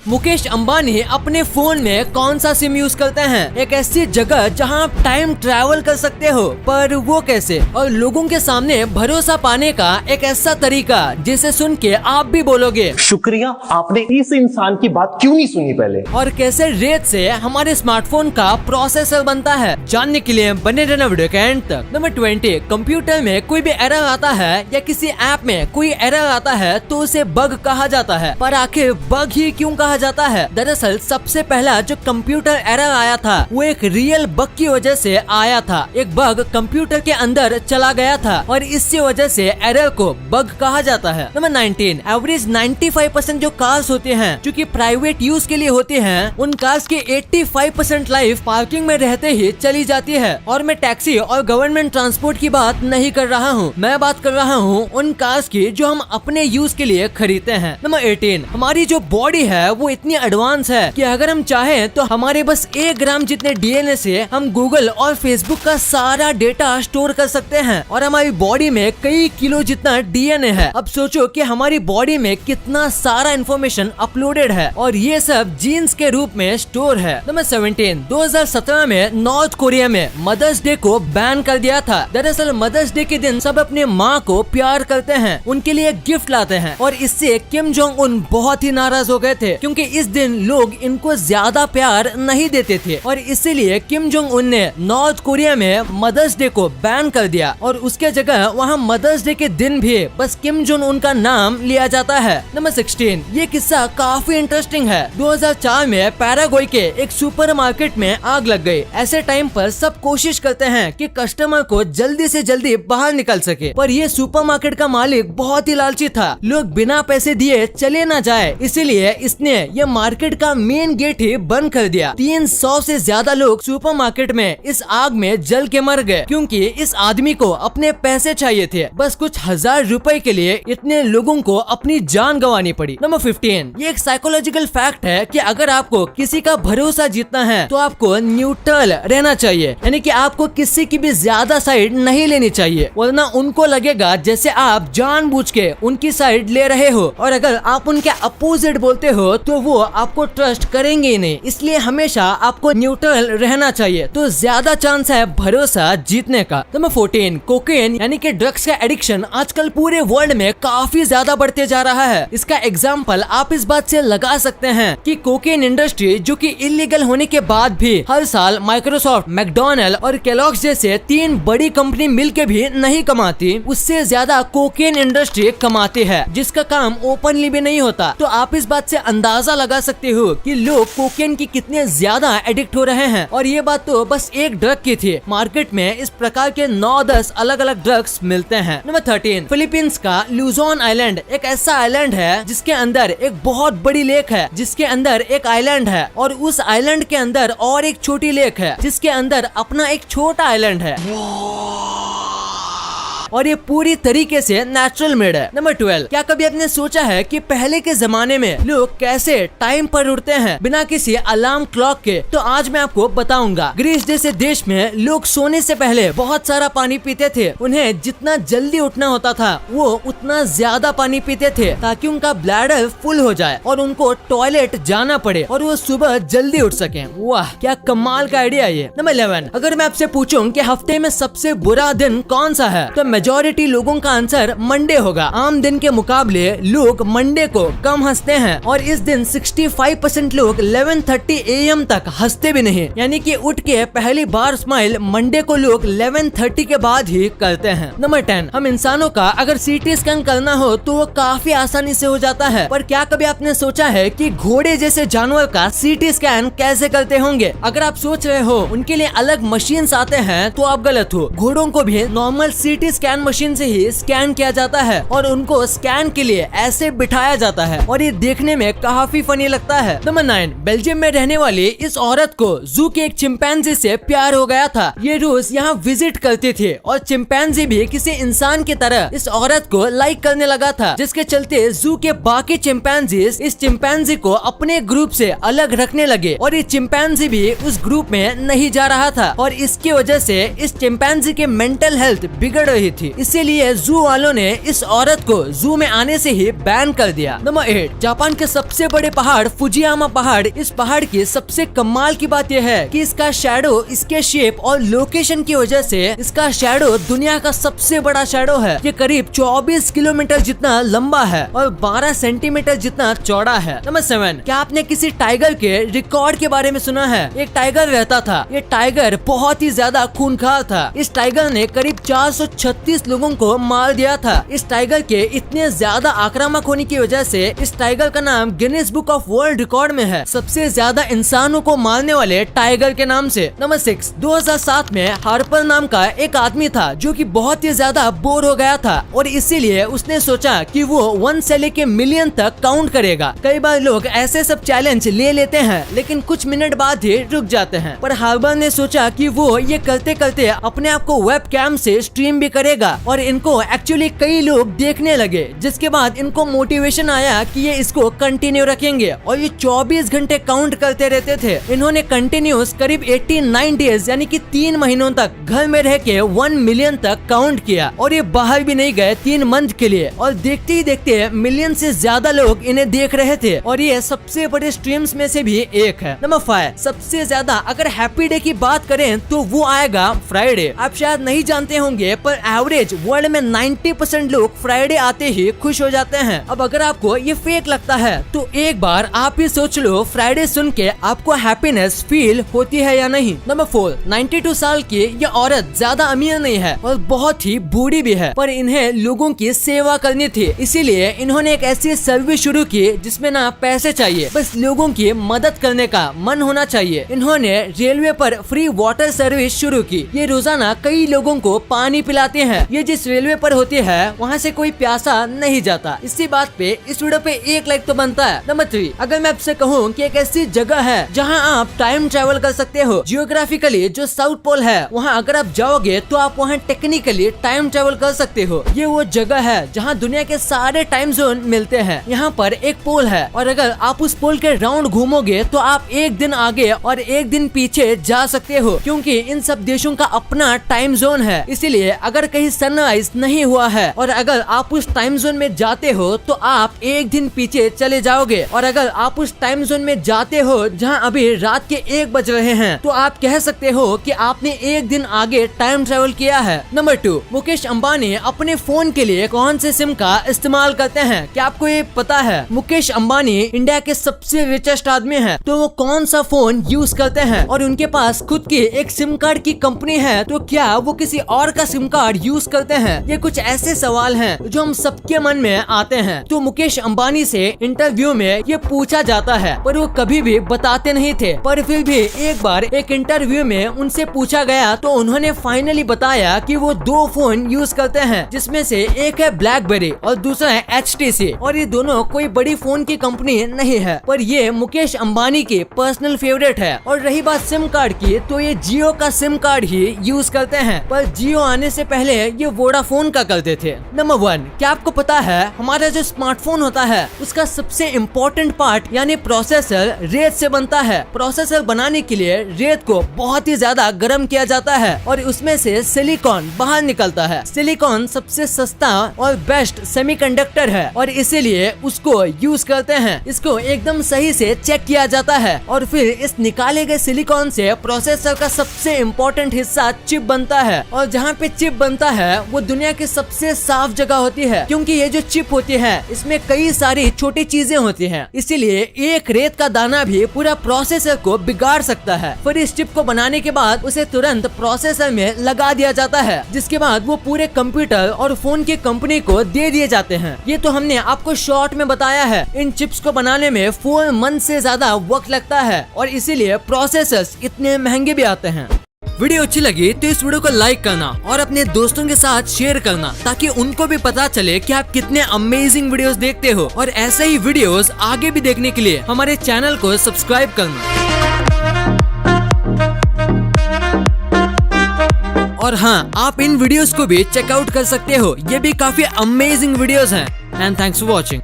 मुकेश अंबानी अपने फोन में कौन सा सिम यूज करते हैं? एक ऐसी जगह जहां आप टाइम ट्रैवल कर सकते हो, पर वो कैसे? और लोगों के सामने भरोसा पाने का एक ऐसा तरीका जिसे सुन के आप भी बोलोगे शुक्रिया, आपने इस इंसान की बात क्यों नहीं सुनी पहले। और कैसे रेत से हमारे स्मार्टफोन का प्रोसेसर बनता है, जानने के लिए बने रहना वीडियो के एंड तक। नंबर 20, कंप्यूटर में कोई भी एरर आता है या किसी ऐप में कोई एरर आता है तो उसे बग कहा जाता है। पर आखिर बग ही क्यों कहा जाता है? दरअसल सबसे पहला जो कंप्यूटर एरर आया था वो एक रियल बग की वजह से आया था। एक बग कंप्यूटर के अंदर चला गया था और इसी वजह से एरर को बग कहा जाता है। नंबर 19, एवरेज 95% जो कार्स होते हैं जो कि प्राइवेट यूज के लिए होते हैं, उन कार्स की 85% लाइफ पार्किंग में रहते ही चली जाती है। और मैं टैक्सी और गवर्नमेंट ट्रांसपोर्ट की बात नहीं कर रहा हूँ, मैं बात कर रहा हूँ उन कार्स की जो हम अपने यूज के लिए खरीदते हैं। नंबर 18, हमारी जो बॉडी है वो इतनी एडवांस है कि अगर हम चाहें तो हमारे बस 1 ग्राम जितने डीएनए से हम गूगल और फेसबुक का सारा डेटा स्टोर कर सकते हैं। और हमारी बॉडी में कई किलो जितना डीएनए है। अब सोचो कि हमारी बॉडी में कितना सारा इंफॉर्मेशन अपलोडेड है और ये सब जीन्स के रूप में स्टोर है। नंबर 17, 2017 में नॉर्थ कोरिया में मदर्स डे को बैन कर दिया था। दरअसल मदर्स डे के दिन सब अपने माँ को प्यार करते हैं, उनके लिए गिफ्ट लाते हैं और इससे किम जोंग उन बहुत ही नाराज हो गए थे क्योंकि इस दिन लोग इनको ज्यादा प्यार नहीं देते थे और इसीलिए किम जोंग उन ने नॉर्थ कोरिया में मदर्स डे को बैन कर दिया और उसके जगह वहाँ मदर्स डे के दिन भी बस किम जोंग उन का नाम लिया जाता है। नंबर 16, ये किस्सा काफी इंटरेस्टिंग है। 2004 में पैराग्वे के एक सुपरमार्केट में आग लग गई। ऐसे टाइम पर सब कोशिश करते हैं कि कस्टमर को जल्दी से जल्दी बाहर निकल सके, पर ये सुपरमार्केट का मालिक बहुत ही लालची था। लोग बिना पैसे दिए चले ना जाए, इसीलिए इसने ये मार्केट का मेन गेट ही बंद कर दिया। 300 से ज्यादा लोग सुपरमार्केट में इस आग में जल के मर गए क्योंकि इस आदमी को अपने पैसे चाहिए थे। बस कुछ 1000 रुपए के लिए इतने लोगों को अपनी जान गंवानी पड़ी। नंबर 15, ये एक साइकोलॉजिकल फैक्ट है कि अगर आपको किसी का भरोसा जीतना है तो आपको न्यूट्रल रहना चाहिए, यानी कि आपको किसी की भी ज्यादा साइड नहीं लेनी चाहिए, वरना उनको लगेगा जैसे आप जानबूझ के उनकी साइड ले रहे हो और अगर आप उनके अपोजिट बोलते हो तो वो आपको ट्रस्ट करेंगे ही नहीं। इसलिए हमेशा आपको न्यूट्रल रहना चाहिए तो ज्यादा चांस है भरोसा जीतने का। नंबर 14, कोकेन यानी कि ड्रग्स का एडिक्शन आजकल पूरे वर्ल्ड में काफी ज्यादा बढ़ते जा रहा है। इसका एग्जाम्पल आप इस बात से लगा सकते हैं कि कोकेन इंडस्ट्री जो कि इलीगल होने के बाद भी हर साल माइक्रोसॉफ्ट, मैकडॉनल्ड और केलॉग्स जैसे 3 बड़ी कंपनी मिलके भी नहीं कमाती, उससे ज्यादा कोकेन इंडस्ट्री कमाती है जिसका काम ओपनली भी नहीं होता। तो आप इस बात से अंदाजा लगा सकते हो कि लोग कोकेन की कितने ज्यादा एडिक्ट हो रहे हैं। और ये बात तो बस एक ड्रग की थी, मार्केट में इस प्रकार के 9-10 अलग अलग ड्रग्स मिलते हैं। नंबर 13, फिलीपींस का लुजोन आइलैंड एक ऐसा आइलैंड है जिसके अंदर एक बहुत बड़ी लेक है, जिसके अंदर एक आइलैंड है और उस आइलैंड के अंदर और एक छोटी लेक है जिसके अंदर अपना एक छोटा आइलैंड है और ये पूरी तरीके से नेचुरल मेड है। नंबर 12, क्या कभी आपने सोचा है कि पहले के जमाने में लोग कैसे टाइम पर उठते हैं बिना किसी अलार्म क्लॉक के? तो आज मैं आपको बताऊंगा। ग्रीस जैसे देश में लोग सोने से पहले बहुत सारा पानी पीते थे। उन्हें जितना जल्दी उठना होता था वो उतना ज्यादा पानी पीते थे ताकि उनका ब्लैडर फुल हो जाए और उनको टॉयलेट जाना पड़े और वो सुबह जल्दी उठ सके। वाह, क्या कमाल का आइडिया ये। नंबर 11, अगर मैं आपसे पूछूं कि हफ्ते में सबसे बुरा दिन कौन सा है तो मेजॉरिटी लोगों का आंसर मंडे होगा। आम दिन के मुकाबले लोग मंडे को कम हंसते हैं और इस दिन 65% लोग 11:30 AM तक हंसते भी नहीं, यानी कि उठ के पहली बार स्माइल मंडे को लोग 11:30 के बाद ही करते हैं। नंबर 10, हम इंसानों का अगर सीटी स्कैन करना हो तो वो काफी आसानी से हो जाता है, पर क्या कभी आपने सोचा है कि घोड़े जैसे जानवर का सीटी स्कैन कैसे करते होंगे? अगर आप सोच रहे हो उनके लिए अलग मशीन आते हैं तो आप गलत हो। घोड़ों को भी नॉर्मल सीटी स्कैन मशीन से ही स्कैन किया जाता है और उनको स्कैन के लिए ऐसे बिठाया जाता है और ये देखने में काफी फनी लगता है। नंबर 9, बेल्जियम में रहने वाली इस औरत को जू के एक चिंपैंजी से प्यार हो गया था। ये रोज यहाँ विजिट करती थी और चिंपैंजी भी किसी इंसान की तरह इस औरत को लाइक करने लगा था, जिसके चलते जू के बाकी चिंपैंजीज इस चिंपैंजी को अपने ग्रुप से अलग रखने लगे और ये चिंपैंजी भी उस ग्रुप में नहीं जा रहा था और इसकी वजह से इस चिंपैंजी के मेंटल हेल्थ बिगड़ रही थी, इसीलिए जू वालों ने इस औरत को जू में आने से ही बैन कर दिया। नंबर 8, जापान के सबसे बड़े पहाड़ फुजियामा पहाड़। इस पहाड़ की सबसे कमाल की बात यह है कि इसका शैडो, इसके शेप और लोकेशन की वजह से इसका शैडो दुनिया का सबसे बड़ा शैडो है। ये करीब 24 किलोमीटर जितना लंबा है और 12 सेंटीमीटर जितना चौड़ा है। नंबर 7, क्या आपने किसी टाइगर के रिकॉर्ड के बारे में सुना है? एक टाइगर रहता था। ये टाइगर बहुत ही ज्यादा खूंखार था। इस टाइगर ने करीब 436 लोगों को मार दिया था। इस टाइगर के इतने ज्यादा आक्रामक होने की वजह से इस टाइगर का नाम Guinness book of world record में है, सबसे ज्यादा इंसानों को मारने वाले टाइगर के नाम से। नंबर 6, 2007 में हार्पर नाम का एक आदमी था जो कि बहुत ही ज्यादा बोर हो गया था और इसीलिए उसने सोचा कि वो 1 से लेके मिलियन तक काउंट करेगा। कई बार लोग ऐसे सब चैलेंज ले लेते हैं लेकिन कुछ मिनट बाद ही रुक जाते हैं, पर हार्पर ने सोचा कि वो ये करते करते अपने आप को वेब कैम से स्ट्रीम भी करेगा और इनको एक्चुअली कई लोग देखने लगे, जिसके बाद इनको मोटिवेशन आया कि ये इसको कंटिन्यू रखेंगे और ये 24 घंटे काउंट करते रहते थे। इन्होंने कंटिन्यूस करीब 89 डेज यानी कि 3 महीनों तक घर में रह के 1 मिलियन तक काउंट किया और ये बाहर भी नहीं गए 3 मंथ के लिए और देखते ही देखते मिलियन से ज्यादा लोग इन्हें देख रहे थे और ये सबसे बड़े स्ट्रीम्स में से भी एक है। नंबर 5, सबसे ज्यादा अगर हैप्पी डे की बात करें तो वो आएगा फ्राइडे। आप शायद नहीं जानते होंगे पर एवरेज वर्ल्ड में 90% लोग फ्राइडे आते ही खुश हो जाते हैं। अब अगर आपको ये फेक लगता है तो एक बार आप ही सोच लो फ्राइडे सुन के आपको हैप्पीनेस फील होती है या नहीं। नंबर 4, 92 साल की ये औरत ज्यादा अमीर नहीं है और बहुत ही बूढ़ी भी है, पर इन्हें लोगों की सेवा करनी थी, इसीलिए इन्होंने एक ऐसी सर्विस शुरू की जिसमें ना पैसे चाहिए, बस लोगों की मदद करने का मन होना चाहिए। इन्होंने रेलवे पर फ्री वाटर सर्विस शुरू की। ये रोजाना कई लोगों को पानी पिलाते हैं। ये जिस रेलवे पर होती है वहाँ से कोई प्यासा नहीं जाता। इसी बात पे इस वीडियो पे 1 लाइक तो बनता है। नंबर 3, अगर मैं आपसे कहूँ कि एक ऐसी जगह है जहाँ आप टाइम ट्रेवल कर सकते हो, जियोग्राफिकली जो साउथ पोल है वहाँ अगर आप जाओगे तो आप वहाँ टेक्निकली टाइम ट्रेवल कर सकते हो। ये वो जगह है जहाँ दुनिया के सारे टाइम जोन मिलते हैं। यहाँ पर एक पोल है और अगर आप उस पोल के राउंड घूमोगे तो आप 1 दिन आगे और 1 दिन पीछे जा सकते हो, क्योंकि इन सब देशों का अपना टाइम जोन है। इसीलिए अगर कहीं सनराइज नहीं हुआ है और अगर आप उस टाइम जोन में जाते हो तो आप 1 दिन पीछे चले जाओगे और अगर आप उस टाइम जोन में जाते हो जहां अभी रात के 1 बज रहे हैं तो आप कह सकते हो कि आपने 1 दिन आगे टाइम ट्रेवल किया है। नंबर 2, मुकेश अंबानी अपने फोन के लिए कौन से सिम का इस्तेमाल करते हैं? क्या आपको ये पता है? मुकेश अंबानी इंडिया के सबसे रिचेस्ट आदमी है, तो वो कौन सा फोन यूज करते हैं? और उनके पास खुद की एक सिम कार्ड की कंपनी है, तो क्या वो किसी और का सिम कार्ड यूज करते हैं? ये कुछ ऐसे सवाल हैं जो हम सबके मन में आते हैं। तो मुकेश अंबानी से इंटरव्यू में ये पूछा जाता है पर वो कभी भी बताते नहीं थे, पर फिर भी एक बार एक इंटरव्यू में उनसे पूछा गया तो उन्होंने फाइनली बताया कि वो 2 फोन यूज करते हैं, जिसमें से एक है ब्लैकबेरी और दूसरा है HTC, और ये दोनों कोई बड़ी फोन की कंपनी नहीं है, पर ये मुकेश अंबानी की पर्सनल फेवरेट है। और रही बात सिम कार्ड की, तो ये जियो का सिम कार्ड ही यूज करते हैं, पर जियो आने से पहले ये वोडाफोन का करते थे। नंबर 1, क्या आपको पता है हमारा जो स्मार्टफोन होता है उसका सबसे इम्पोर्टेंट पार्ट यानी प्रोसेसर रेत से बनता है। प्रोसेसर बनाने के लिए रेत को बहुत ही ज्यादा गर्म किया जाता है और उसमें से सिलिकॉन बाहर निकलता है। सिलिकॉन सबसे सस्ता और बेस्ट सेमीकंडक्टर है और इसीलिए उसको यूज करते हैं। इसको एकदम सही से चेक किया जाता है और फिर इस निकाले गए सिलिकॉन से प्रोसेसर का सबसे इम्पोर्टेंट हिस्सा चिप बनता है, और जहाँ पे चिप बनता है वो दुनिया की सबसे साफ जगह होती है, क्योंकि ये जो चिप होती है इसमें कई सारी छोटी चीजें होती हैं, इसीलिए एक रेत का दाना भी पूरा प्रोसेसर को बिगाड़ सकता है। फिर इस चिप को बनाने के बाद उसे तुरंत प्रोसेसर में लगा दिया जाता है, जिसके बाद वो पूरे कंप्यूटर और फोन की कंपनी को दे दिए जाते हैं। ये तो हमने आपको शॉर्ट में बताया है। इन चिप्स को बनाने में 4 मंथ से ज्यादा वक्त लगता है और इसीलिए प्रोसेसर्स इतने महंगे भी आते हैं। वीडियो अच्छी लगी तो इस वीडियो को लाइक करना और अपने दोस्तों के साथ शेयर करना, ताकि उनको भी पता चले कि आप कितने अमेजिंग वीडियोस देखते हो, और ऐसे ही वीडियोस आगे भी देखने के लिए हमारे चैनल को सब्सक्राइब करना। और हाँ, आप इन वीडियोस को भी चेकआउट कर सकते हो, ये भी काफी अमेजिंग वीडियोस हैं। And thanks for watching.